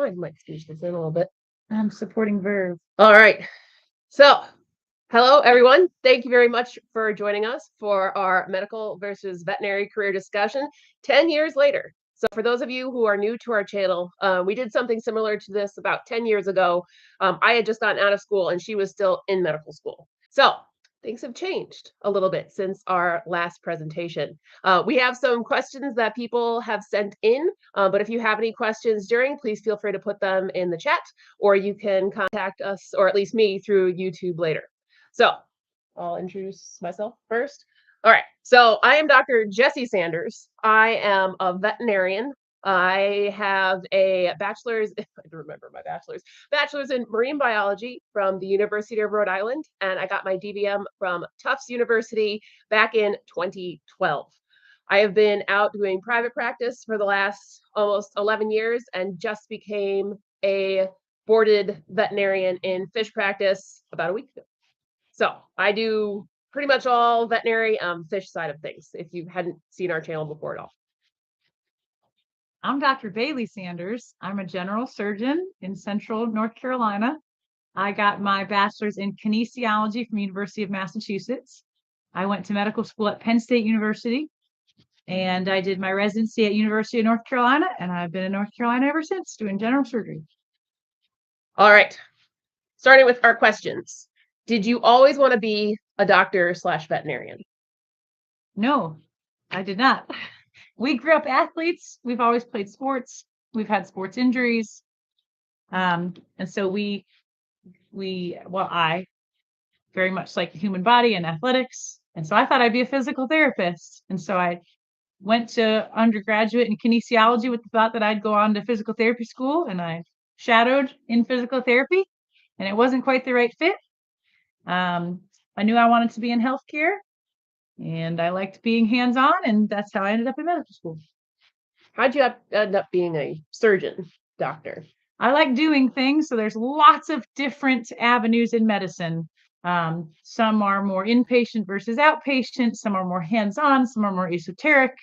I might squeeze this in a little bit. I'm supporting verb. All right. So, hello, everyone. Thank you very much for joining us for our medical versus veterinary career discussion 10 years later. So, for those of you who are new to our channel, we did something similar to this about 10 years ago. I had just gotten out of school and she was still in medical school. So, things have changed a little bit since our last presentation. We have some questions that people have sent in, but if you have any questions during, please feel free to put them in the chat, or you can contact us, or at least me, through YouTube later. So I'll introduce myself first. All right, so I am Dr. Jessie Sanders. I am a veterinarian. I have a bachelor's, if I remember my bachelor's in marine biology from the University of Rhode Island, and I got my DVM from Tufts University back in 2012. I have been out doing private practice for the last almost 11 years and just became a boarded veterinarian in fish practice about a week ago. So I do pretty much all veterinary fish side of things, if you hadn't seen our channel before at all. I'm Dr. Bailey Sanders. I'm a general surgeon in Central North Carolina. I got my bachelor's in kinesiology from University of Massachusetts. I went to medical school at Penn State University, and I did my residency at University of North Carolina, and I've been in North Carolina ever since doing general surgery. All right, starting with our questions. Did you always want to be a doctor/veterinarian? No, I did not. We grew up athletes. We've always played sports. We've had sports injuries. And so I very much like the human body and athletics. And so I thought I'd be a physical therapist. And so I went to undergraduate in kinesiology with the thought that I'd go on to physical therapy school, and I shadowed in physical therapy, and it wasn't quite the right fit. I knew I wanted to be in healthcare, and I liked being hands-on, and that's how I ended up in medical school. How'd you end up being a surgeon doctor? I like doing things, so there's lots of different avenues in medicine. Some are more inpatient versus outpatient, some are more hands-on, some are more esoteric.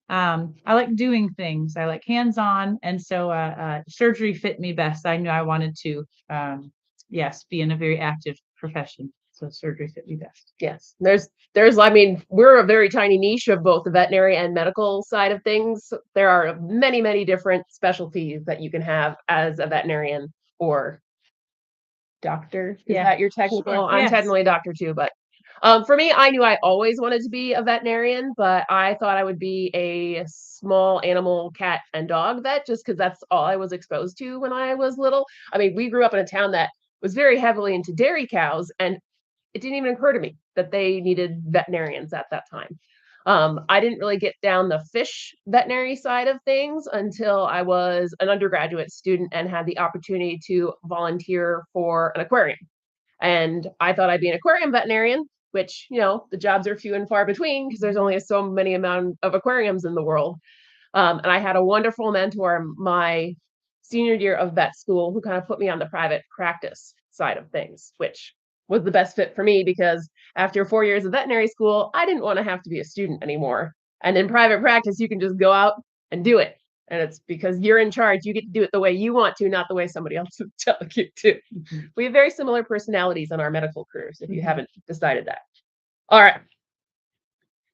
I like doing things. I like hands-on, and so surgery fit me best. I knew I wanted to, be in a very active profession. So surgery fit me best. Yes, I mean, we're a very tiny niche of both the veterinary and medical side of things. There are many, many different specialties that you can have as a veterinarian or doctor. Is that your technical? Sure. I'm Yes. technically a doctor too, but for me, I knew I always wanted to be a veterinarian, but I thought I would be a small animal, cat and dog vet, just because that's all I was exposed to when I was little. I mean, we grew up in a town that was very heavily into dairy cows, and it didn't even occur to me that they needed veterinarians at that time. I didn't really get down the fish veterinary side of things until I was an undergraduate student and had the opportunity to volunteer for an aquarium. And I thought I'd be an aquarium veterinarian, which, the jobs are few and far between because there's only so many amount of aquariums in the world. And I had a wonderful mentor my senior year of vet school who kind of put me on the private practice side of things, which was the best fit for me because after 4 years of veterinary school, I didn't want to have to be a student anymore. And in private practice, you can just go out and do it. And it's because you're in charge. You get to do it the way you want to, not the way somebody else is telling you to. Mm-hmm. We have very similar personalities in our medical careers, if you haven't decided that. All right.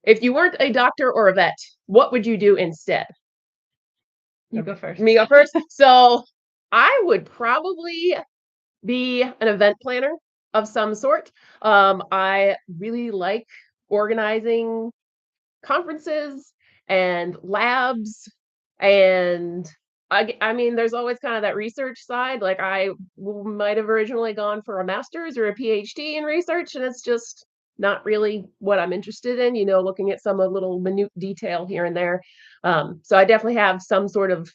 If you weren't a doctor or a vet, what would you do instead? You go first. Me go first? So I would probably be an event planner of some sort. I really like organizing conferences and labs, and I mean, there's always kind of that research side. Like I might have originally gone for a master's or a PhD in research, and it's just not really what I'm interested in, looking at some little minute detail here and there. So I definitely have some sort of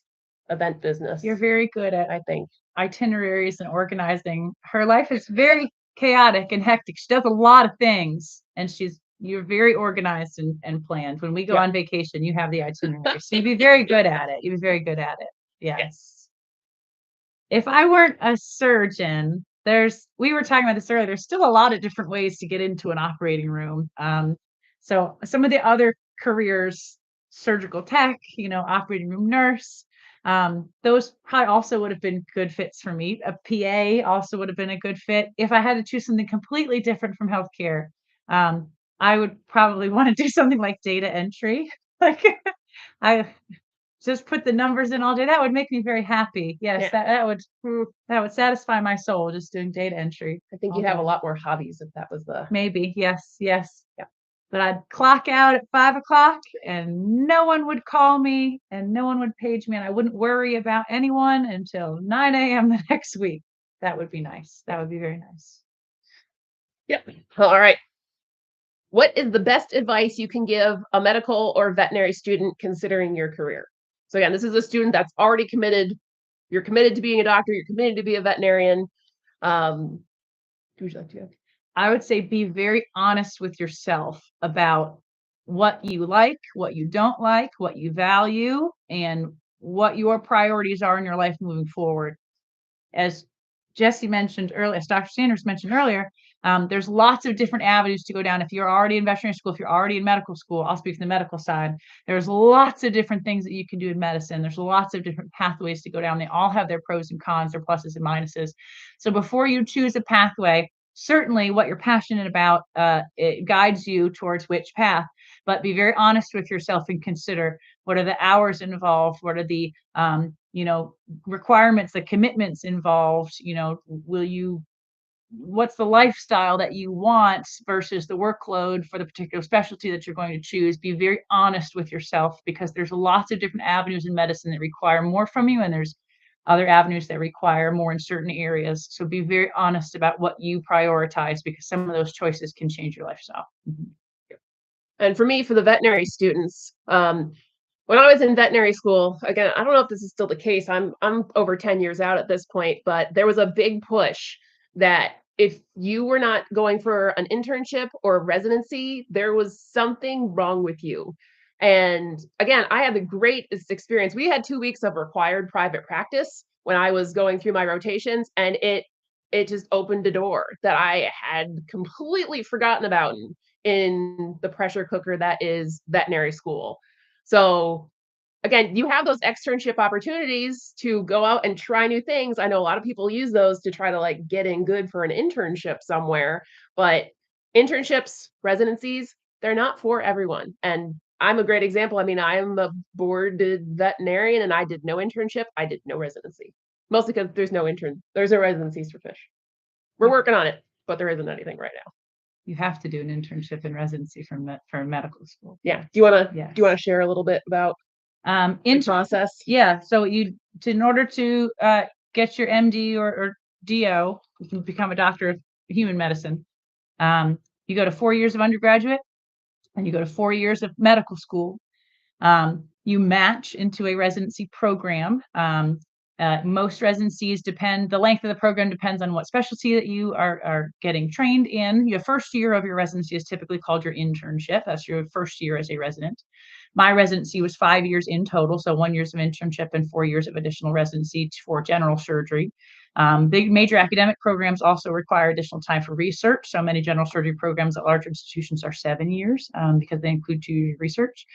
event business. You're very good at, I think, itineraries and organizing. Her life is very chaotic and hectic. She does a lot of things, and you're very organized and planned. When we go on vacation, you have the itinerary. So you'd be very good at it. You'd be very good at it. Yes. If I weren't a surgeon, we were talking about this earlier, there's still a lot of different ways to get into an operating room. So some of the other careers, surgical tech, operating room nurse, Those probably also would have been good fits for me. A PA also would have been a good fit. If I had to choose something completely different from healthcare, I would probably want to do something like data entry. Like I just put the numbers in all day. That would make me very happy. Yes, Yeah. that would satisfy my soul, just doing data entry. I think all you'd have a day. lot more hobbies if that was the. Maybe, yes, yes. Yeah. But I'd clock out at 5 o'clock and no one would call me and no one would page me and I wouldn't worry about anyone until 9 a.m. the next week. That would be nice. That would be very nice. Yep. All right. What is the best advice you can give a medical or veterinary student considering your career? So again, this is a student that's already committed. You're committed to being a doctor. You're committed to be a veterinarian. Who would you like to go? I would say be very honest with yourself about what you like, what you don't like, what you value, and what your priorities are in your life moving forward. As Jessie mentioned earlier, as Dr. Sanders mentioned earlier, there's lots of different avenues to go down. If you're already in veterinary school, if you're already in medical school, I'll speak to the medical side. There's lots of different things that you can do in medicine. There's lots of different pathways to go down. They all have their pros and cons, their pluses and minuses. So before you choose a pathway, certainly what you're passionate about, it guides you towards which path, but be very honest with yourself and consider what are the hours involved, what are the requirements, the commitments involved, what's the lifestyle that you want versus the workload for the particular specialty that you're going to choose. Be very honest with yourself because there's lots of different avenues in medicine that require more from you and there's other avenues that require more in certain areas. So be very honest about what you prioritize because some of those choices can change your lifestyle. And for me, for the veterinary students, when I was in veterinary school, again, I don't know if this is still the case. I'm over 10 years out at this point, but there was a big push that if you were not going for an internship or residency, there was something wrong with you. And again, I had the greatest experience. We had 2 weeks of required private practice when I was going through my rotations, and it just opened a door that I had completely forgotten about in the pressure cooker that is veterinary school. So again, you have those externship opportunities to go out and try new things. I know a lot of people use those to try to like get in good for an internship somewhere, but internships, residencies, they're not for everyone. And I'm a great example. I mean, I'm a boarded veterinarian and I did no internship. I did no residency. Mostly because there's no residencies for fish. We're working on it, but there isn't anything right now. You have to do an internship and residency for medical school. Yeah. Do you want to share a little bit about the process? Yeah. So in order to get your MD or DO, you can become a doctor of human medicine. You go to 4 years of undergraduate and you go to 4 years of medical school. You match into a residency program. Most residencies the length of the program depends on what specialty that you are getting trained in. Your first year of your residency is typically called your internship. That's your first year as a resident. My residency was 5 years in total, so 1 year of internship and 4 years of additional residency for general surgery. Big major academic programs also require additional time for research. So many general surgery programs at large institutions are 7 years because they include 2 years of research.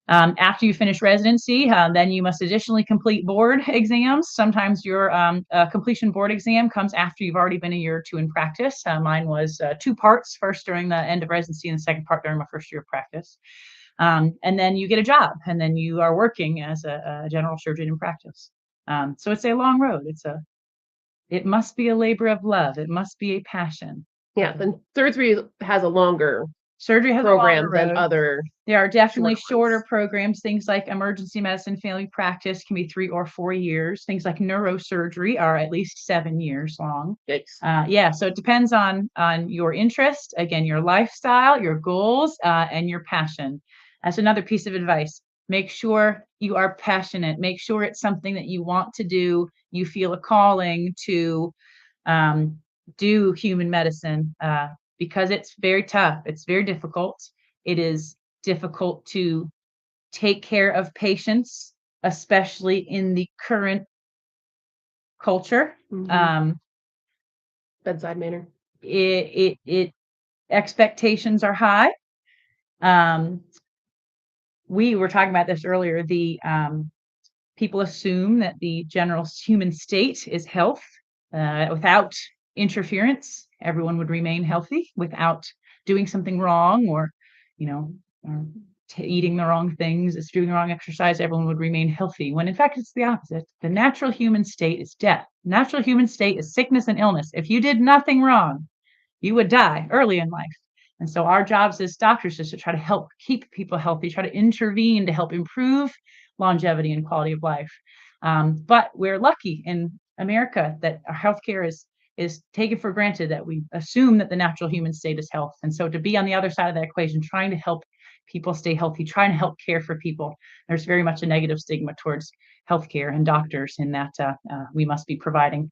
After you finish residency, then you must additionally complete board exams. Sometimes your completion board exam comes after you've already been a year or two in practice. Mine was 2 parts, first during the end of residency and the second part during my first year of practice. And then you get a job and then you are working as a general surgeon in practice. So it's a long road. It must be a labor of love. It must be a passion. Yeah, then surgery has a longer surgery has program than other. There are definitely shorter programs. Things like emergency medicine, family practice can be 3 or 4 years. Things like neurosurgery are at least 7 years long. So it depends on your interest, again, your lifestyle, your goals, and your passion. That's another piece of advice. Make sure you are passionate. Make sure it's something that you want to do. You feel a calling to do human medicine because it's very tough. It's very difficult. It is difficult to take care of patients, especially in the current culture. Bedside manner. Expectations are high. We were talking about this earlier. The People assume that the general human state is health. Without interference, everyone would remain healthy. Without doing something wrong, or or eating the wrong things, it's doing the wrong exercise, everyone would remain healthy. When in fact it's the opposite. The natural human state is death. Natural human state is sickness and illness. If you did nothing wrong, you would die early in life. And so our jobs as doctors is to try to help keep people healthy, try to intervene to help improve longevity and quality of life. But we're lucky in America that our healthcare is taken for granted, that we assume that the natural human state is health. And so to be on the other side of that equation, trying to help people stay healthy, trying to help care for people, there's very much a negative stigma towards healthcare and doctors in that we must be providing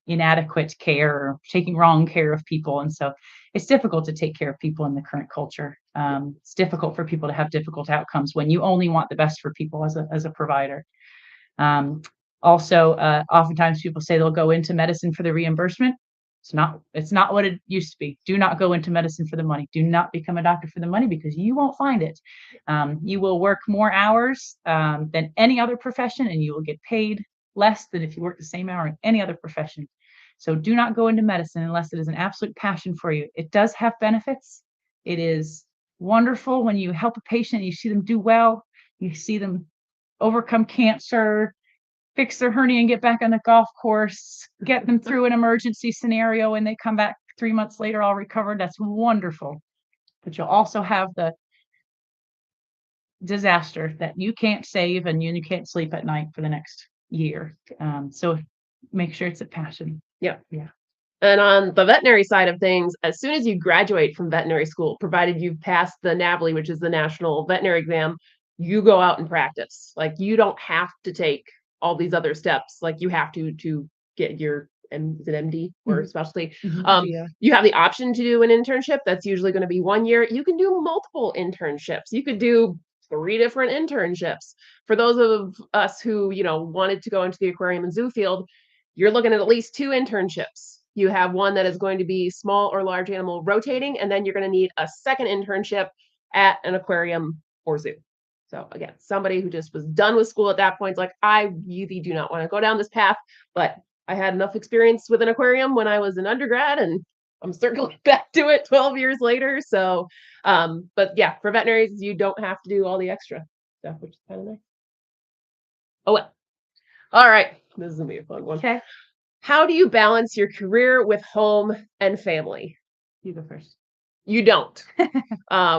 inadequate care or taking wrong care of people. And so it's difficult to take care of people in the current culture. It's difficult for people to have difficult outcomes when you only want the best for people as a provider. Also, oftentimes people say they'll go into medicine for the reimbursement. It's not what it used to be. Do not go into medicine for the money. Do not become a doctor for the money, because you won't find it. You will work more hours than any other profession, and you will get paid less than if you work the same hour in any other profession. So do not go into medicine unless it is an absolute passion for you. It does have benefits. It is wonderful when you help a patient and you see them do well. You see them overcome cancer, fix their hernia and get back on the golf course, get them through an emergency scenario, and they come back 3 months later all recovered. That's wonderful. But you'll also have the disaster that you can't save, and you can't sleep at night for the next year. So make sure it's a passion. Yeah. Yeah. And on the veterinary side of things, as soon as you graduate from veterinary school, provided you've passed the NAVLE, which is the National Veterinary Exam, you go out and practice. Like, you don't have to take all these other steps. Like, you have to get your is it MD or specialty. Yeah. You have the option to do an internship. That's usually going to be 1 year. You can do multiple internships. You could do 3 different internships. For those of us who, wanted to go into the aquarium and zoo field, you're looking at least 2 internships. You have one that is going to be small or large animal rotating, and then you're going to need a second internship at an aquarium or zoo. So again, somebody who just was done with school at that point is like, I really do not want to go down this path, but I had enough experience with an aquarium when I was an undergrad, and I'm circling back to it 12 years later. So, but yeah, for veterinaries, you don't have to do all the extra stuff, which is kind of nice. Oh, well. All right. This is going to be a fun one. Okay. How do you balance your career with home and family? You go first. You don't.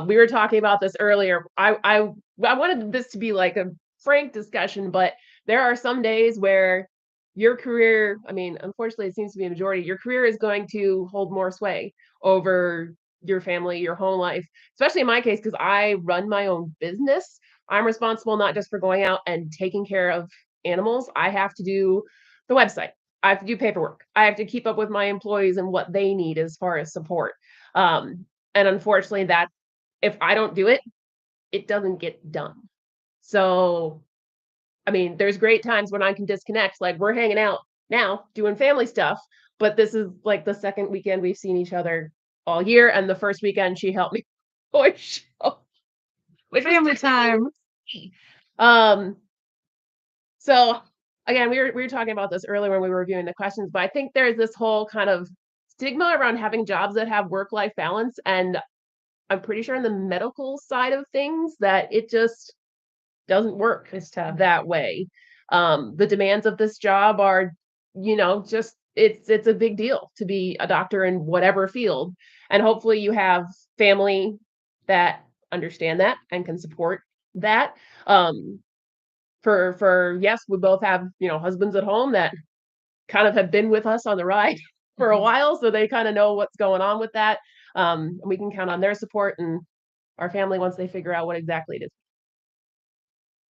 We were talking about this earlier. I wanted this to be like a frank discussion, but there are some days where your career, unfortunately, it seems to be a majority, your career is going to hold more sway over your family, your home life, especially in my case, because I run my own business. I'm responsible not just for going out and taking care of animals. I have to do the website. I have to do paperwork. I have to keep up with my employees and what they need as far as support. And unfortunately, that if I don't do it, it doesn't get done. So, there's great times when I can disconnect. Like, we're hanging out now doing family stuff, but this is like the second weekend we've seen each other all year, and the first weekend she helped me toy show, which Family time. So again, we were talking about this earlier when we were reviewing the questions, but I think there's this whole kind of stigma around having jobs that have work-life balance, and I'm pretty sure in the medical side of things that it just doesn't work that way. The demands of this job are, just it's a big deal to be a doctor in whatever field, and hopefully you have family that understand that and can support that. For yes, we both have husbands at home that kind of have been with us on the ride for a while, so they kind of know what's going on with that. And we can count on their support and our family once they figure out what exactly it is.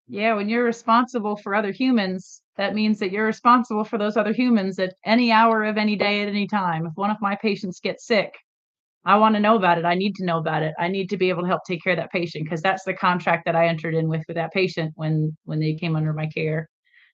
Yeah, when you're responsible for other humans, that means that you're responsible for those other humans at any hour of any day at any time. If one of my patients gets sick, I want to know about it. I need to know about it. I need to be able to help take care of that patient, because that's the contract that I entered in with that patient when they came under my care.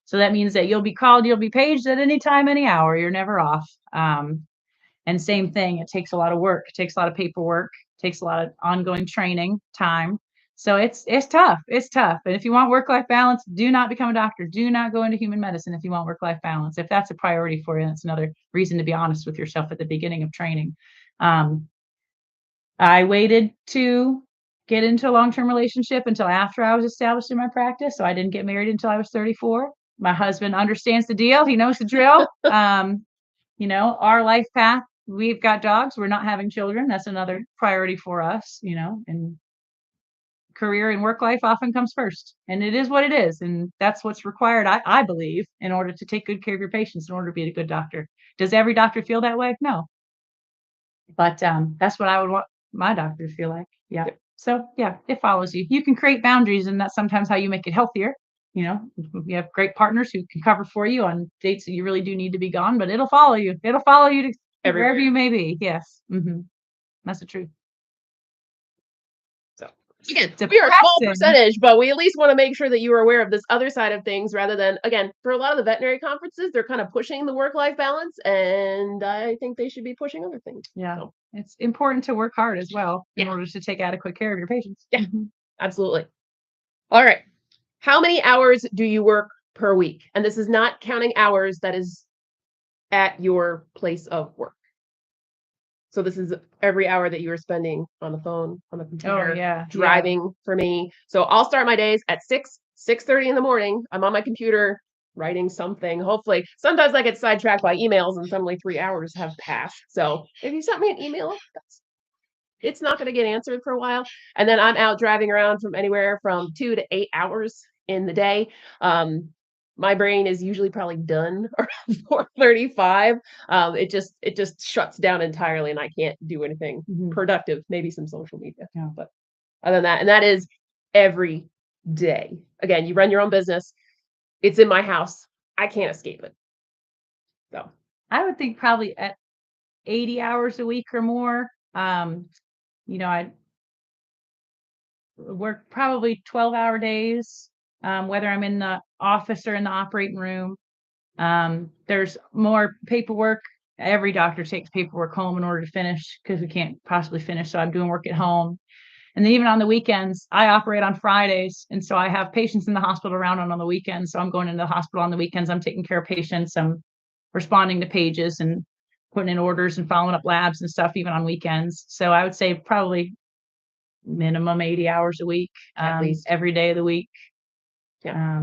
So that means that you'll be called, you'll be paged at any time, any hour. You're never off. And same thing, it takes a lot of work. It takes a lot of paperwork. It takes a lot of ongoing training, time. So it's tough. It's tough. And if you want work-life balance, do not become a doctor. Do not go into human medicine if you want work-life balance. If that's a priority for you, that's another reason to be honest with yourself at the beginning of training. I waited to get into a long-term relationship until after I was established in my practice. So I didn't get married until I was 34. My husband understands the deal. He knows the drill. Our life path, we've got dogs. We're not having children. That's another priority for us, and career and work life often comes first, and it is what it is. And that's what's required, I believe, in order to take good care of your patients, in order to be a good doctor. Does every doctor feel that way? No. But that's what I would want my doctor to feel like. Yeah. Yep. So yeah, it follows you. You can create boundaries, and that's sometimes how you make it healthier. You have great partners who can cover for you on dates that you really do need to be gone, but it'll follow you. It'll follow you to Everywhere. wherever you may be. Yes. That's the truth. So again, we are a small percentage, but we at least want to make sure that you are aware of this other side of things, rather than, again, for a lot of the veterinary conferences, they're kind of pushing the work-life balance, and I think they should be pushing other things. Yeah. So It's important to work hard as well in Yeah. order to take adequate care of your patients. Yeah. Absolutely. All right. How many hours do you work per week? And this is not counting hours that is at your place of work. So this is every hour that you are spending on the phone, on the computer, yeah. driving for me. So I'll start my days at 6:30 in the morning. I'm on my computer writing something. Hopefully, sometimes I get sidetracked by emails and suddenly 3 hours have passed. So if you sent me an email, it's not going to get answered for a while. And then I'm out driving around from anywhere from 2 to 8 hours in the day. My brain is usually probably done around 4:35. It just shuts down entirely, and I can't do anything productive. Maybe some social media, but other than that, and that is every day. Again, you run your own business. It's in my house. I can't escape it. So I would think probably at 80 hours a week or more. I work probably 12-hour days, whether I'm in the office or in the operating room. There's more paperwork. Every doctor takes paperwork home in order to finish, because we can't possibly finish. So I'm doing work at home. And then even on the weekends, I operate on Fridays. And so I have patients in the hospital around on the weekends. So I'm going into the hospital on the weekends. I'm taking care of patients. I'm responding to pages and putting in orders and following up labs and stuff, even on weekends. So I would say probably minimum 80 hours a week, at least every day of the week. Yeah.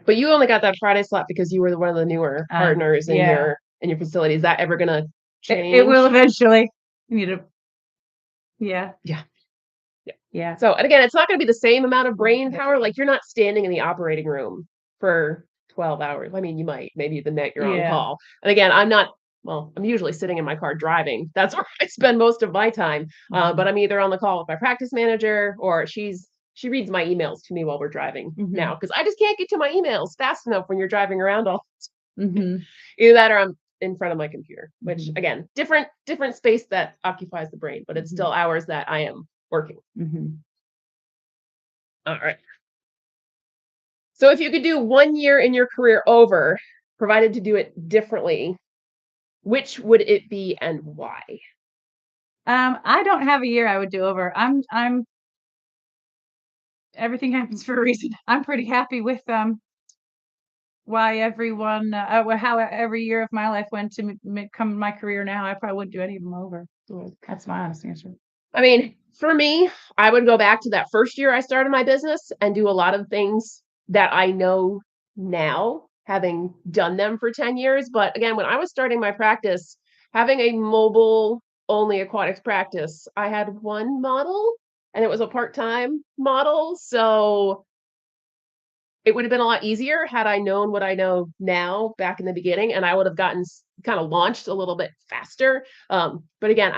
But you only got that Friday slot because you were one of the newer partners in your facility. Is that ever gonna change? It will eventually. You need to. Yeah. So, and again, it's not going to be the same amount of brain power. Like, you're not standing in the operating room for 12 hours. I mean, you might, maybe the night you're on call. And again, I'm usually sitting in my car driving. That's where I spend most of my time. But I'm either on the call with my practice manager, or she reads my emails to me while we're driving now, because I just can't get to my emails fast enough when you're driving around all. Either that, or I'm in front of my computer, which again, different space that occupies the brain, but it's still hours that I am working. All right. So if you could do 1 year in your career over, provided to do it differently, which would it be and why? I don't have a year I would do over. I'm everything happens for a reason. I'm pretty happy with why everyone how every year of my life went to come my career now. I probably wouldn't do any of them over. That's my honest answer. I mean, for me, I would go back to that first year I started my business and do a lot of things that I know now, having done them for 10 years. But again, when I was starting my practice, having a mobile only aquatics practice, I had one model, and it was a part-time model. So it would have been a lot easier had I known what I know now back in the beginning, and I would have gotten kind of launched a little bit faster. But again,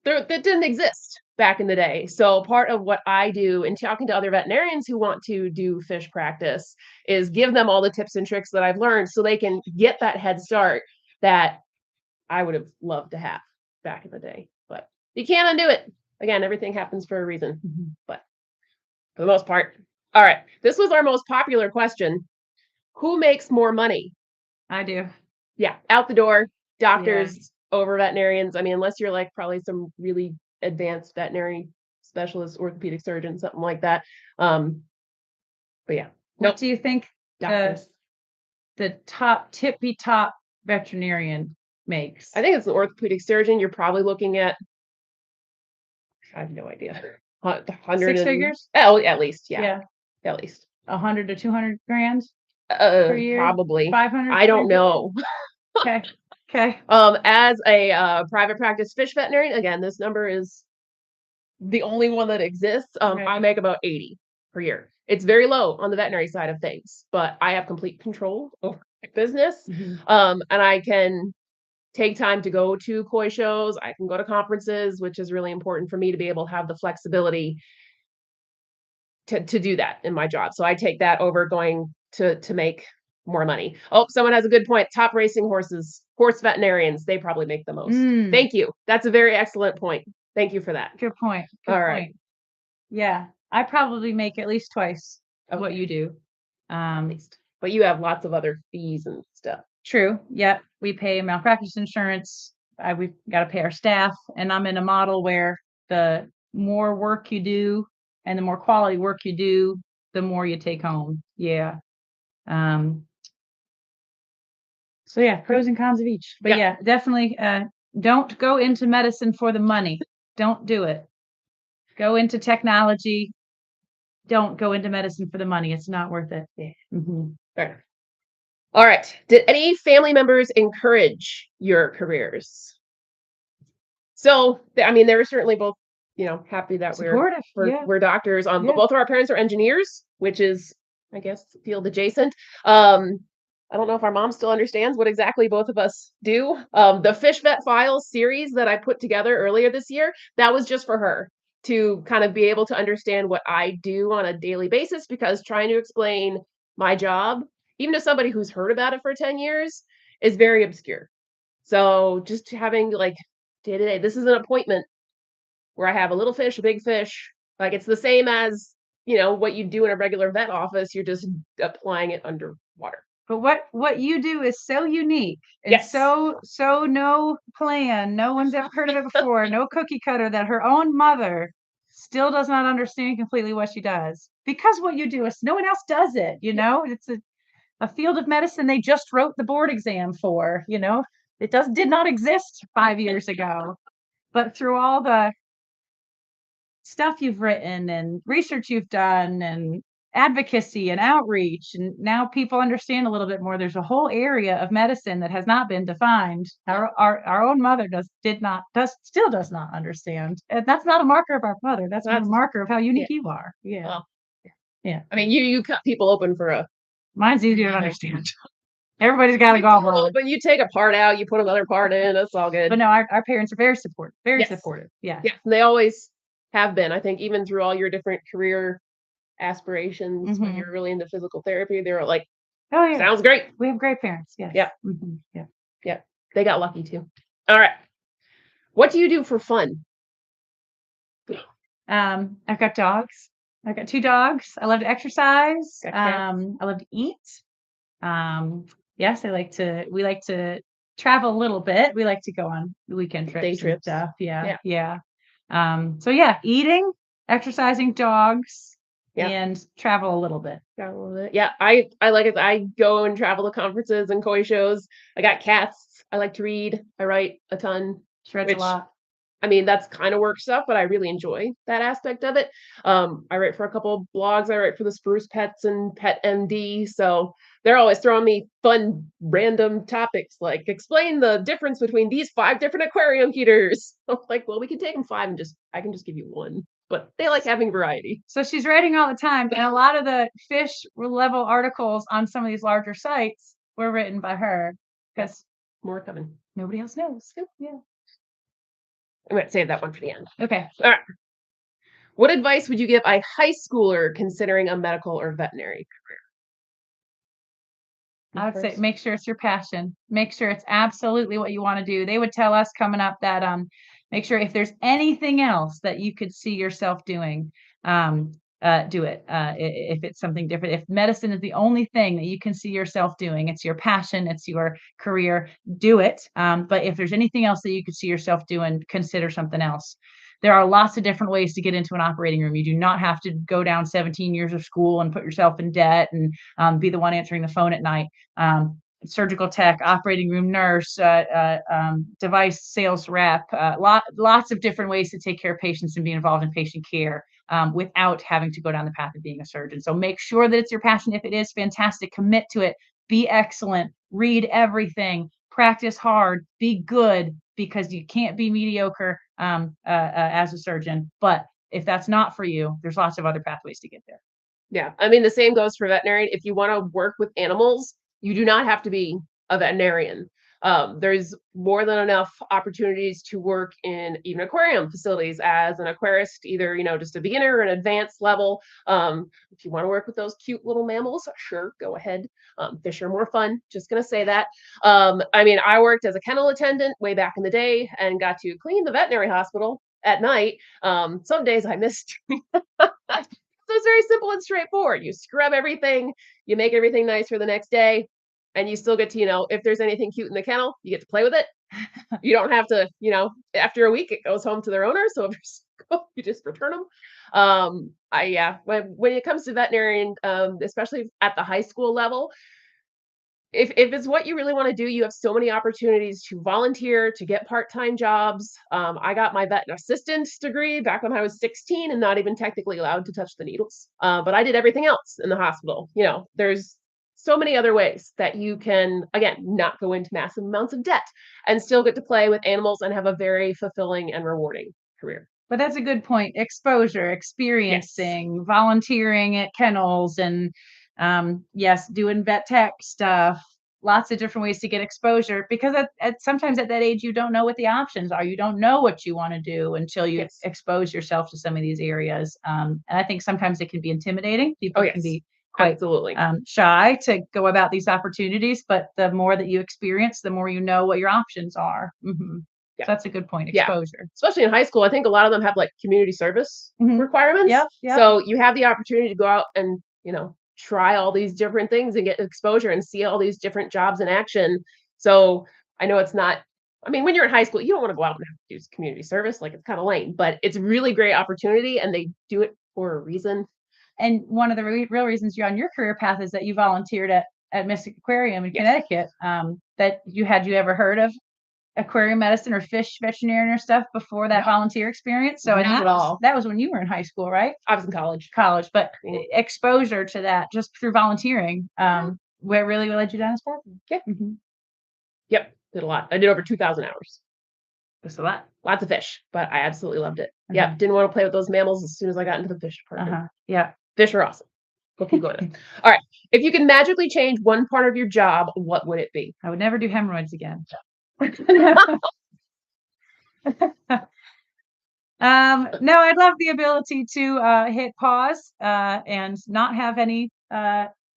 that didn't exist back in the day. So part of what I do in talking to other veterinarians who want to do fish practice is give them all the tips and tricks that I've learned, so they can get that head start that I would have loved to have back in the day. But you can't undo it. Again, everything happens for a reason. But for the most part. All right. This was our most popular question. Who makes more money? I do. Yeah. Out the door. Doctors over veterinarians. I mean, unless you're like probably some really advanced veterinary specialist, orthopedic surgeon, something like that. But yeah, What nope, do you think doctors. the top tippy top veterinarian makes? I think it's an orthopedic surgeon. You're probably looking at, I have no idea. 100 6 and, figures? oh, at least, yeah, Yeah. at least. 100 to 200 grand per year? Probably. 500? I don't know. Okay. Okay. As a private practice fish veterinarian, again, this number is the only one that exists. Okay. I make about 80 per year. It's very low on the veterinary side of things, but I have complete control over my business. Mhm. And I can take time to go to koi shows. I can go to conferences, which is really important for me to be able to have the flexibility to do that in my job. So I take that over going to make more money. Oh, someone has a good point. Top racing horses, horse veterinarians, they probably make the most. Mm. Thank you. That's a very excellent point. Thank you for that. Good point. Good All point. right. Yeah. I probably make at least twice what Okay. you do. At least. But you have lots of other fees and stuff. True. Yep. We pay malpractice insurance. We've got to pay our staff. And I'm in a model where the more work you do and the more quality work you do, the more you take home. Yeah. So yeah, pros and cons of each. But yeah, definitely don't go into medicine for the money. Don't do it. Go into technology. Don't go into medicine for the money. It's not worth it. Yeah. Mm-hmm. Fair. All right. Did any family members encourage your careers? So, I mean, they were certainly both, happy that Supportive. we're doctors. But Yeah. both of our parents are engineers, which is, I guess, field adjacent. I don't know if our mom still understands what exactly both of us do. The Fish Vet Files series that I put together earlier this year, that was just for her to kind of be able to understand what I do on a daily basis, because trying to explain my job, even to somebody who's heard about it for 10 years, is very obscure. So just having like day to day, this is an appointment where I have a little fish, a big fish. Like it's the same as, what you do in a regular vet office. You're just applying it underwater. But what you do is so unique and Yes. so no plan. No one's ever heard of it before. No cookie cutter, that her own mother still does not understand completely what she does, because what you do is no one else does it. It's a field of medicine they just wrote the board exam for. It did not exist 5 years ago, but through all the stuff you've written and research you've done and advocacy and outreach, and now people understand a little bit more. There's a whole area of medicine that has not been defined. Our own mother still does not understand, and that's not a marker of our mother. That's a marker of how unique you are. Yeah. Well, yeah. I mean, you cut people open for a. Mine's easier to understand. Everybody's got to go. But you take a part out, you put another part in. It's all good. But no, our parents are very supportive. Very supportive. Yeah. Yeah. They always have been. I think even through all your different career aspirations, when you're really into physical therapy, they were like, "Oh yeah, sounds great." We have great parents. Yes. Yeah. Mm-hmm. Yeah. Yeah. They got lucky too. All right. What do you do for fun? I've got dogs. I've got 2 dogs. I love to exercise. Gotcha. I love to eat. Yes, we like to travel a little bit. We like to go on weekend trips, day trips and stuff. Yeah. So yeah, eating, exercising, dogs, and travel a little bit. Yeah, I like it. I go and travel to conferences and koi shows. I got cats. I like to read. I write a ton. She writes a lot. I mean, that's kind of work stuff, but I really enjoy that aspect of it. I write for a couple of blogs. I write for the Spruce Pets and Pet MD. So they're always throwing me fun, random topics, like explain the difference between these 5 different aquarium heaters. I'm like, well, we can take them 5 and I can just give you 1. But they like having variety. So she's writing all the time. And a lot of the fish level articles on some of these larger sites were written by her, because more coming. Nobody else knows. Yeah. I'm going to save that one for the end. Okay. All right. What advice would you give a high schooler considering a medical or veterinary career? I would say make sure it's your passion. Make sure it's absolutely what you want to do. They would tell us coming up that make sure if there's anything else that you could see yourself doing, do it. If it's something different, if medicine is the only thing that you can see yourself doing, it's your passion, it's your career, do it. But if there's anything else that you could see yourself doing, consider something else. there are lots of different ways to get into an operating room. You do not have to go down 17 years of school and put yourself in debt and be the one answering the phone at night. Surgical tech, operating room nurse, device sales rep, lots of different ways to take care of patients and be involved in patient care without having to go down the path of being a surgeon. So make sure that it's your passion. If it is, fantastic, commit to it, be excellent, read everything, practice hard, be good, because you can't be mediocre as a surgeon. But if that's not for you, there's lots of other pathways to get there. Yeah. I mean, the same goes for veterinarian. If you want to work with animals, you do not have to be a veterinarian. There's more than enough opportunities to work in even aquarium facilities as an aquarist, either, just a beginner or an advanced level. If you want to work with those cute little mammals, sure, go ahead. Fish are more fun. Just going to say that. I mean, I worked as a kennel attendant way back in the day and got to clean the veterinary hospital at night. Some days I missed. So it's very simple and straightforward. You scrub everything, you make everything nice for the next day, and you still get to, if there's anything cute in the kennel, you get to play with it. You don't have to, after a week, it goes home to their owner. So if you just return them. When it comes to veterinarian, especially at the high school level, if it's what you really want to do, you have so many opportunities to volunteer, to get part-time jobs. I got my vet assistant degree back when I was 16 and not even technically allowed to touch the needles. But I did everything else in the hospital. There's so many other ways that you can, again, not go into massive amounts of debt and still get to play with animals and have a very fulfilling and rewarding career. But that's a good point. Exposure, experiencing, yes. Volunteering at kennels and yes, doing vet tech stuff, lots of different ways to get exposure, because sometimes at that age, you don't know what the options are. You don't know what you want to do until you yes. expose yourself to some of these areas. And I think sometimes it can be intimidating. People can be quite absolutely shy to go about these opportunities, but the more that you experience, the more you know what your options are. Mm-hmm. Yeah. So that's a good point. Exposure. Yeah. Especially in high school. I think a lot of them have like community service requirements. Yeah. So you have the opportunity to go out and, try all these different things and get exposure and see all these different jobs in action. So I know it's not, when you're in high school, you don't want to go out and do community service. Like, it's kind of lame, but it's a really great opportunity and they do it for a reason. And one of the real reasons you're on your career path is that you volunteered at Mystic Aquarium in Connecticut. That you ever heard of aquarium medicine or fish veterinarian or stuff before that volunteer experience? So that was when you were in high school, right? I was in college, but exposure to that just through volunteering, where really led you down this path. Yeah. Mm-hmm. Yep. Did a lot. I did over 2,000 hours. That's a lot. Lots of fish, but I absolutely loved it. Uh-huh. Yeah. Didn't want to play with those mammals as soon as I got into the fish department. Uh-huh. Yeah. Fish are awesome. We'll keep going. All right. If you could magically change one part of your job, what would it be? I would never do hemorrhoids again. No, I'd love the ability to hit pause and not have any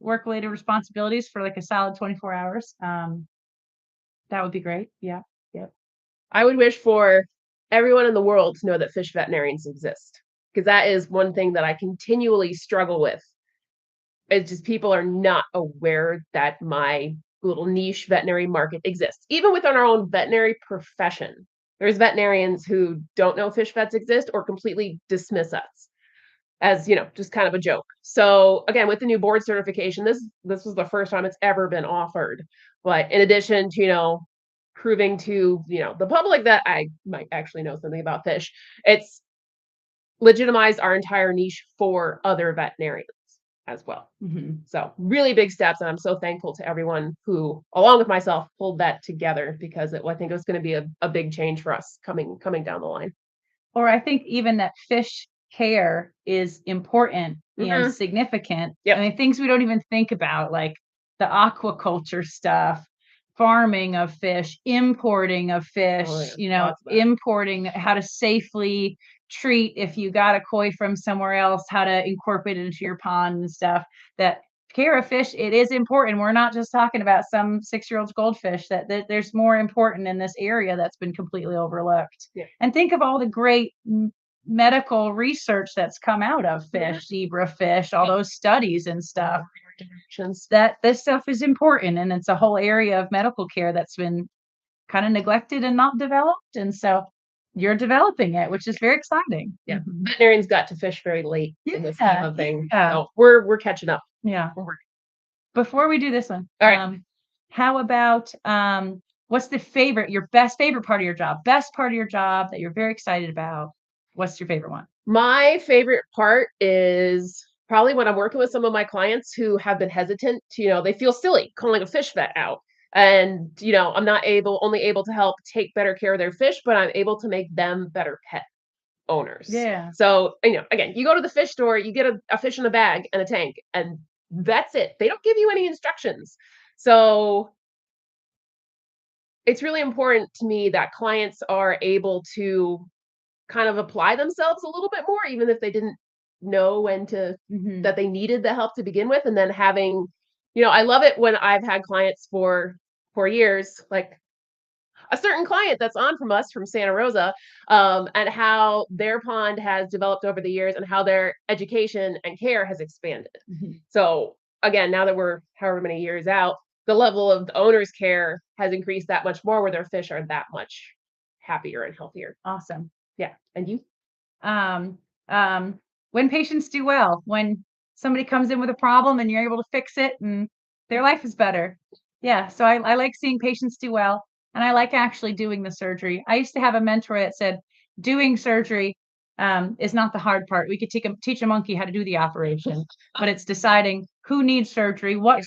work-related responsibilities for like a solid 24 hours. That would be great. Yeah. Yep. I would wish for everyone in the world to know that fish veterinarians exist, because that is one thing that I continually struggle with. It's just people are not aware that my little niche veterinary market exists. Even within our own veterinary profession, there's veterinarians who don't know fish vets exist or completely dismiss us as, just kind of a joke. So again, with the new board certification, this was the first time it's ever been offered. But in addition to, proving to, the public that I might actually know something about fish, it's legitimized our entire niche for other veterinarians as well. Mm-hmm. So really big steps. And I'm so thankful to everyone who, along with myself, pulled that together, because I think it was going to be a big change for us coming down the line. Or I think even that fish care is important and significant. Yep. Things we don't even think about, like the aquaculture stuff, farming of fish, importing of fish, importing, how to safely treat if you got a koi from somewhere else, how to incorporate it into your pond and stuff. That care of fish, it is important. We're not just talking about some 6-year-old goldfish. That there's more important in this area that's been completely overlooked. Yeah. And think of all the great medical research that's come out of fish, zebrafish, all those studies and stuff. That this stuff is important, and it's a whole area of medical care that's been kind of neglected and not developed. And so you're developing it, which is very exciting. Yeah. Mhm. Veterinarians got to fish very late in this Yeah, type of thing. yeah. So we're catching up. Yeah. We're working. Before we do this one, All right. how about what's your best favorite part of your job? Best part of your job that you're very excited about. What's your favorite one? My favorite part is probably when I'm working with some of my clients who have been hesitant to, they feel silly calling a fish vet out. And, I'm not only able to help take better care of their fish, but I'm able to make them better pet owners. Yeah. So, again, you go to the fish store, you get a fish in a bag and a tank, and that's it. They don't give you any instructions. So it's really important to me that clients are able to kind of apply themselves a little bit more, even if they didn't know that they needed the help to begin with. And then having, I love it when I've had clients for 4 years, like a certain client that's on from us from Santa Rosa, and how their pond has developed over the years and how their education and care has expanded. So again, now that we're however many years out, the level of the owner's care has increased that much more, where their fish are that much happier and healthier. Awesome. Yeah. And you? When patients do well, when somebody comes in with a problem and you're able to fix it and their life is better. Yeah. So I like seeing patients do well, and I like actually doing the surgery. I used to have a mentor that said, doing surgery is not the hard part. We could teach a monkey how to do the operation, but it's deciding who needs surgery, what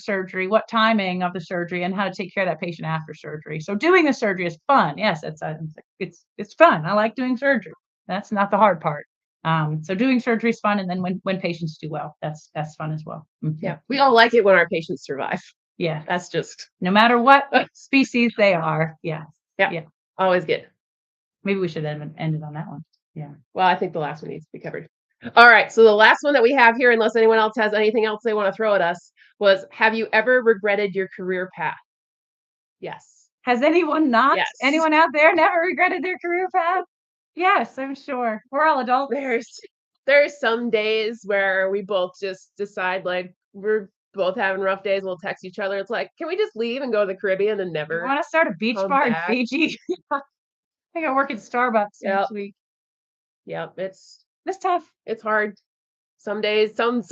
timing of the surgery, and how to take care of that patient after surgery. So doing the surgery is fun. Yes, it's fun. I like doing surgery. That's not the hard part. So doing surgery is fun, and then when patients do well, that's fun as well. Yeah, we all like it when our patients survive. Yeah, that's just no matter what species they are. Yeah, always good. Maybe we should end it on that one. Yeah. Well, I think the last one needs to be covered. All right. So the last one that we have here, unless anyone else has anything else they want to throw at us, was, have you ever regretted your career path? Yes. Has anyone not? Yes. Anyone out there never regretted their career path? Yes, I'm sure. We're all adults. There's some days where we both just decide, like, we're both having rough days. We'll text each other. It's like, can we just leave and go to the Caribbean and never want to start a beach bar in Fiji? I think I work at Starbucks next week. Yep. It's tough. It's hard. Some days, some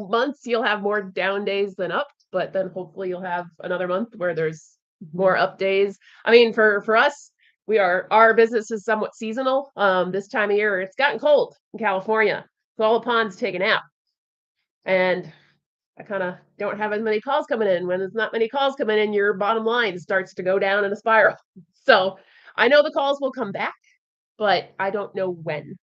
months you'll have more down days than up, but then hopefully you'll have another month where there's more up days. I mean, for us, our business is somewhat seasonal. This time of year, it's gotten cold in California, so all the ponds take a nap. And I kind of don't have as many calls coming in. When there's not many calls coming in, your bottom line starts to go down in a spiral. So I know the calls will come back, but I don't know when.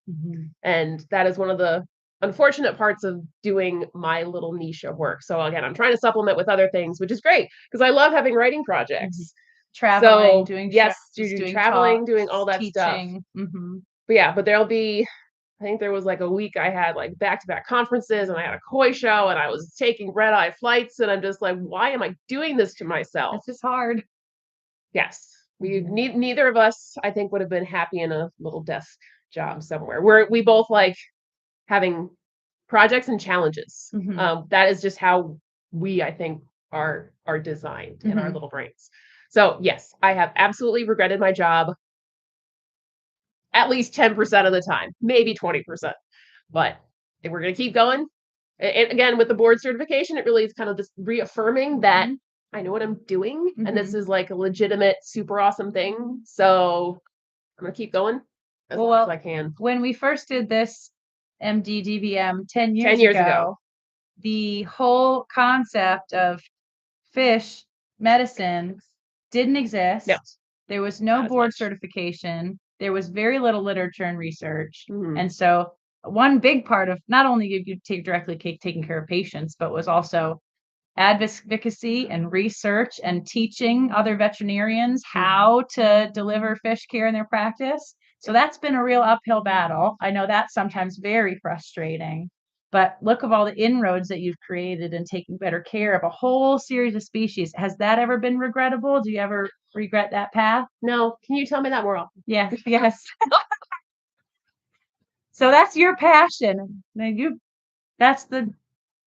And that is one of the unfortunate parts of doing my little niche of work. So again, I'm trying to supplement with other things, which is great because I love having writing projects. Traveling, doing traveling, talks, doing all that teaching. Stuff. But there'll be, I think there was like a week I had like back-to-back conferences, and I had a koi show, and I was taking red-eye flights, and I'm just like, why am I doing this to myself? It's just hard. Yes. Neither of us, I think, would have been happy in a little desk job somewhere where we both like having projects and challenges. That is just how we, I think, are designed in our little brains. So yes, I have absolutely regretted my job at least 10% of the time, maybe 20%. But if we're going to keep going, and again, with the board certification, it really is kind of just reaffirming that I know what I'm doing, and this is like a legitimate, super awesome thing. So I'm going to keep going as long as I can. When we first did this MD DBM 10 years ago, the whole concept of fish medicine didn't exist. No. There was no board certification. There was very little literature and research. And so one big part of not only you take directly taking care of patients, but was also advocacy and research and teaching other veterinarians how to deliver fish care in their practice. So that's been a real uphill battle. I know that's sometimes very frustrating, but look at all the inroads that you've created in taking better care of a whole series of species. Has that ever been regrettable? Do you ever regret that path? No. Can you tell me that more often? Yeah. Yes. So that's your passion. That's the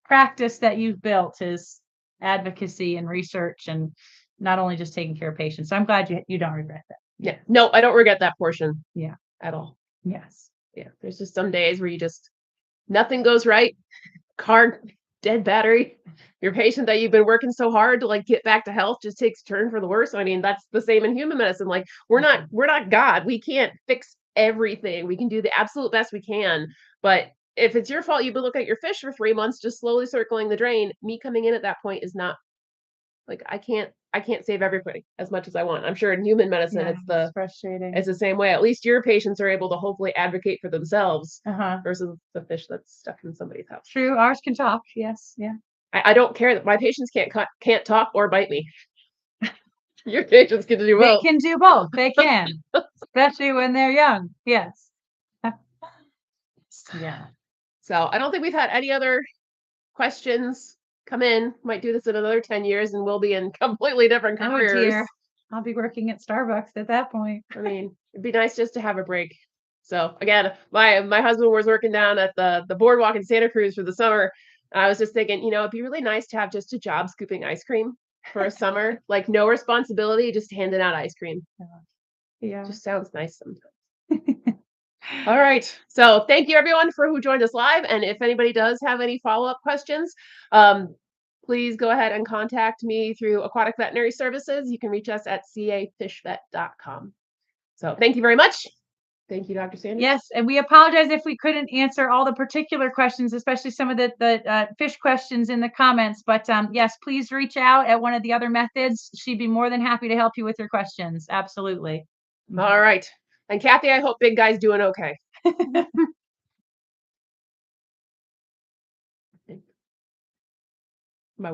practice that you've built, is advocacy and research, and not only just taking care of patients. So I'm glad you don't regret that. Yeah. No, I don't regret that portion. Yeah. at all. Yes. Yeah, there's just some days where nothing goes right. Car, dead battery. Your patient that you've been working so hard to like get back to health just takes a turn for the worse. I mean, that's the same in human medicine. Like we're not God. We can't fix everything. We can do the absolute best we can. But if it's your fault, you've been looking at your fish for 3 months, just slowly circling the drain. Me coming in at that point is not like I can't save everybody as much as I want. I'm sure in human medicine, It's frustrating. it's the same way. At least your patients are able to hopefully advocate for themselves versus the fish that's stuck in somebody's house. True. Ours can talk. Yes. Yeah. I don't care that my patients can't talk or bite me. Your patients can do They both. can do both. They can, especially when they're young. Yes. Yeah. So I don't think we've had any other questions come in. Might do this in another 10 years and we'll be in completely different Oh careers. dear. I'll be working at Starbucks at that point. I mean, it'd be nice just to have a break. So again, my husband was working down at the boardwalk in Santa Cruz for the summer. I was just thinking, it'd be really nice to have just a job scooping ice cream for a summer, like no responsibility, just handing out ice cream. Yeah. Just sounds nice sometimes. All right. So thank you everyone for who joined us live. And if anybody does have any follow-up questions, please go ahead and contact me through Aquatic Veterinary Services. You can reach us at cafishvet.com. So thank you very much. Thank you, Dr. Sanders. Yes, and we apologize if we couldn't answer all the particular questions, especially some of the fish questions in the comments. But yes, please reach out at one of the other methods. She'd be more than happy to help you with your questions. Absolutely. All right. And Kathy, I hope Big Guy's doing okay.